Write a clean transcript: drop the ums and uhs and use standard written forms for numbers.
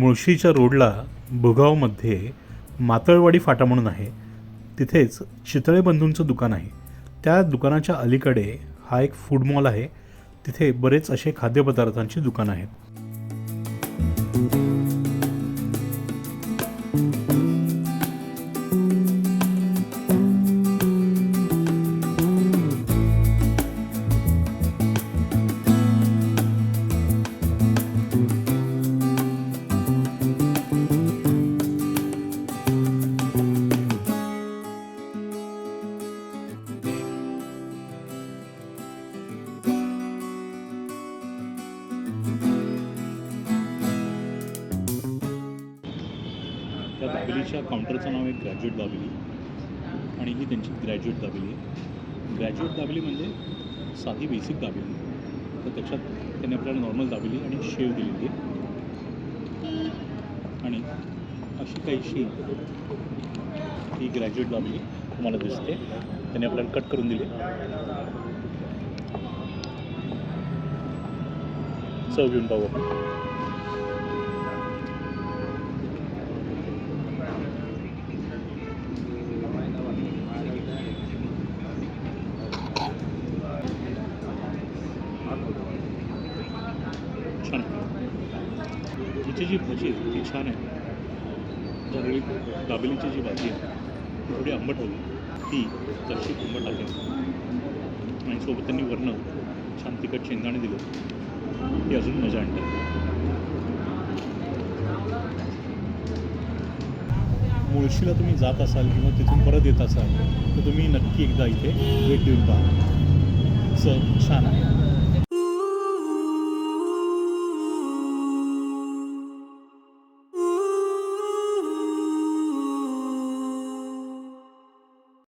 मुळशीच्या रोडला भुगावमध्ये मातळवाडी फाटा म्हणून आहे. तिथेच चितळे बंधूंचं दुकान आहे. त्या दुकानाच्या अलीकडे हा एक फूड मॉल आहे. तिथे बरेच असे खाद्यपदार्थांची दुकानं आहेत. त्या दाबेलीच्या काउंटरचं नाव आहे ग्रॅज्युएट दाबेली आणि ही त्यांची ग्रॅज्युएट दाबेली आहे. ग्रॅज्युएट दाबेली म्हणजे साधी बेसिक दाबेली, तर त्याच्यात त्यांनी आपल्याला नॉर्मल दाबेली आणि शेव दिलेली आहे आणि अशी काहीशी ही ग्रॅज्युएट दाबेली तुम्हाला दिसते. त्यांनी आपल्याला कट करून दिली. चव घेऊन पाहू आपण. छान हिची जी भाजी आहे ती छान आहे. ज्यावेळी दाबेलीची जी भाजी आहे ती थोडी आंबट होती, ती जशी आंबट आहे आणि सोबत त्यांनी वरनं छान तिखट शेंगदाणे दिले, ती अजून मजा आणते. मुळशीला तुम्ही जात असाल किंवा तिथून परत येत असाल तर तुम्ही नक्की एकदा इथे भेट देऊन पहा. चव छान आहे.